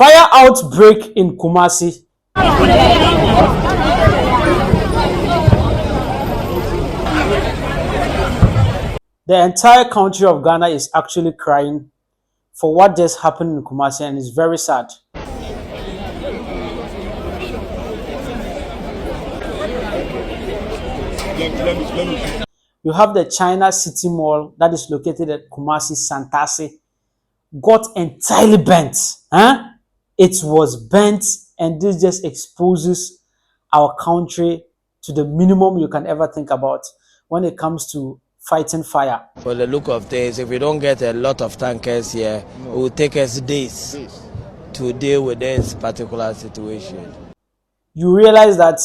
Fire outbreak in Kumasi. The entire country of Ghana is actually crying for what just happened in Kumasi, and it's very sad. You have the China City Mall that is located at Kumasi, Santasi, got entirely burnt. It was burnt, and this just exposes our country to the minimum you can ever think about when it comes to fighting fire. For the look of things, if we don't get a lot of tankers here, it will take us days to deal with this particular situation. You realize that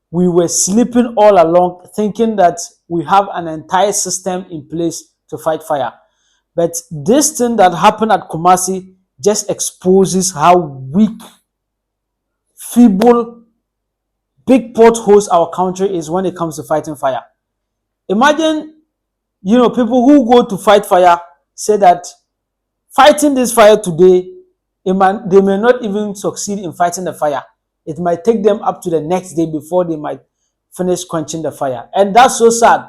we were sleeping all along, thinking that we have an entire system in place to fight fire. But this thing that happened at Kumasi just exposes how weak, feeble, big potholes our country is when it comes to fighting fire. Imagine, people who go to fight fire say that fighting this fire today, they may not even succeed in fighting the fire. It might take them up to the next day before they might finish quenching the fire. And that's so sad.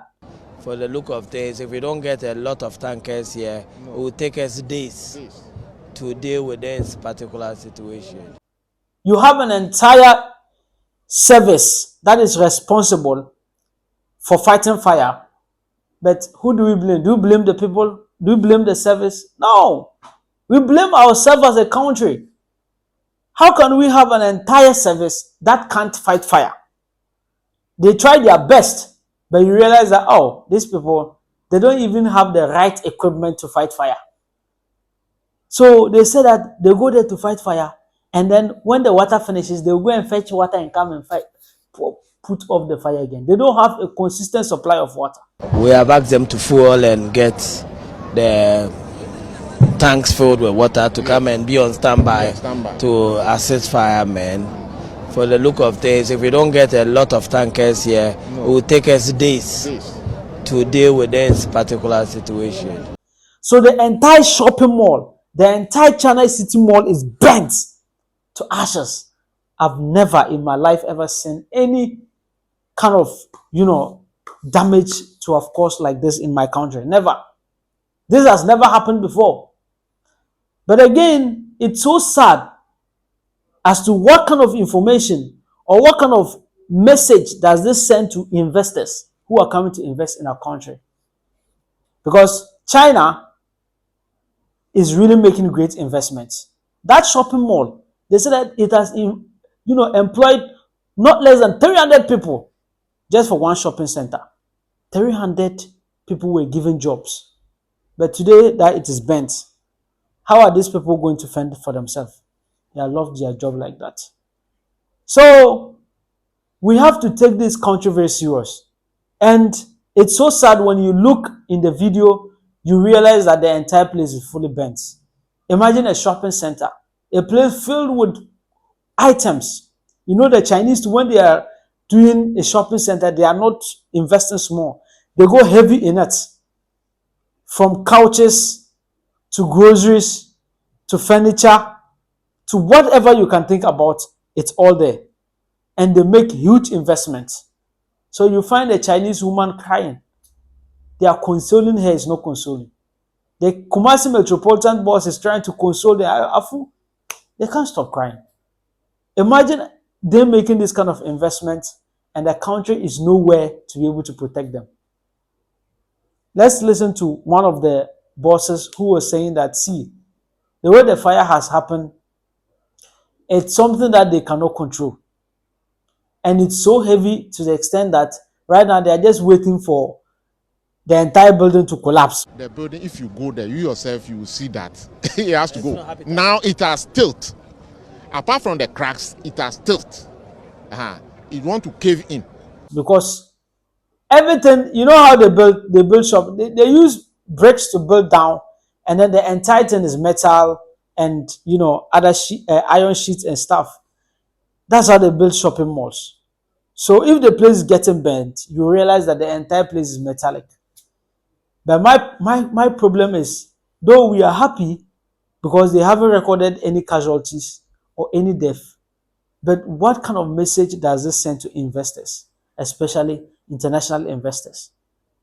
For the look of things, if we don't get a lot of tankers here, it will take us days to deal with this particular situation. You have an entire service that is responsible for fighting fire. But who do we blame? Do we blame the people? Do we blame the service? No. We blame ourselves as a country. How can we have an entire service that can't fight fire? They try their best, but you realize that, these people, they don't even have the right equipment to fight fire. So they say that they go there to fight fire, and then when the water finishes, they'll go and fetch water and come and fight, put off the fire again. They don't have a consistent supply of water. We have asked them to fuel and get the tanks filled with water to come and be on standby to assist firemen. For the look of things, if we don't get a lot of tankers here, it will take us days to deal with this particular situation. So the entire shopping mall, the entire China City Mall is burnt to ashes. I've never in my life ever seen any kind of, damage to a cause like this in my country. Never. This has never happened before. But again, it's so sad as to what kind of information or what kind of message does this send to investors who are coming to invest in our country. Because China is really making great investments. That shopping mall, they say that it has employed not less than 300 people just for one shopping center. 300 people were given jobs. But today that it is bent, how are these people going to fend for themselves? They have lost their job like that. So we have to take this country very serious. And it's so sad when you look in the video, you realize that the entire place is fully burnt. Imagine a shopping center, a place filled with items. The Chinese, when they are doing a shopping center, they are not investing small. They go heavy in it. From couches to groceries to furniture to whatever you can think about, it's all there. And they make huge investments. So you find a Chinese woman crying. They are consoling her, is not consoling. The Kumasi Metropolitan boss is trying to console the Afu. They can't stop crying. Imagine them making this kind of investment and the country is nowhere to be able to protect them. Let's listen to one of the bosses who was saying that, see, the way the fire has happened, it's something that they cannot control. And it's so heavy to the extent that right now they are just waiting for the entire building to collapse. The building, if you go there, you yourself, you will see that it has to go. Now it has tilt. Apart from the cracks, it has tilt. It want to cave in. Because everything, how they build shop, they use bricks to build down, and then the entire thing is metal and other iron sheets and stuff. That's how they build shopping malls. So if the place is getting burnt, you realize that the entire place is metallic. But my problem is, though we are happy because they haven't recorded any casualties or any death. But what kind of message does this send to investors, especially international investors?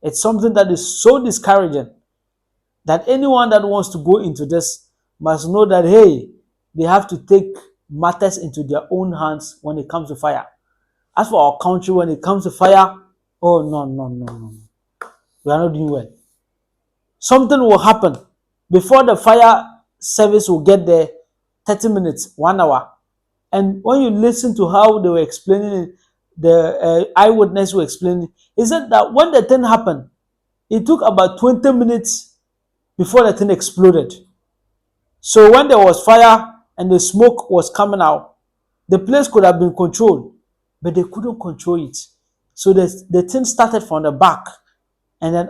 It's something that is so discouraging that anyone that wants to go into this must know that, hey, they have to take matters into their own hands when it comes to fire. As for our country, when it comes to fire, oh, no, no, no, no. We are not doing well. Something will happen before the fire service will get there, 30 minutes, 1 hour. And when you listen to how they were explaining it, the eyewitness were explaining, he said that when the thing happened, it took about 20 minutes before the thing exploded. So when there was fire and the smoke was coming out, the place could have been controlled, but they couldn't control it. So the thing started from the back, and then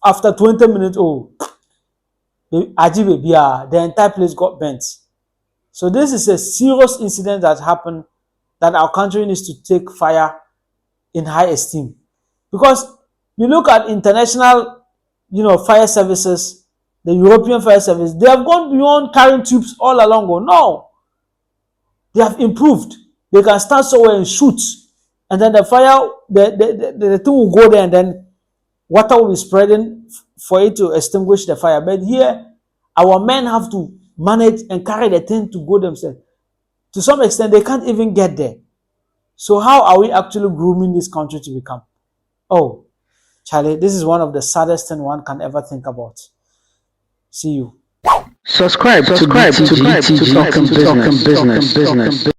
after 20 minutes, oh, the entire place got burnt. So this is a serious incident that happened that our country needs to take fire in high esteem. Because you look at international, fire services, the European fire service, they have gone beyond carrying tubes all along. Oh, no, they have improved. They can stand somewhere and shoot, and then the fire, the thing will go there, and then water will be spreading for it to extinguish the fire. But here, our men have to manage and carry the thing to go themselves. To some extent, they can't even get there. So how are we actually grooming this country to become? Oh, Charlie, this is one of the saddest things one can ever think about. See you. Subscribe to BTG to talk business.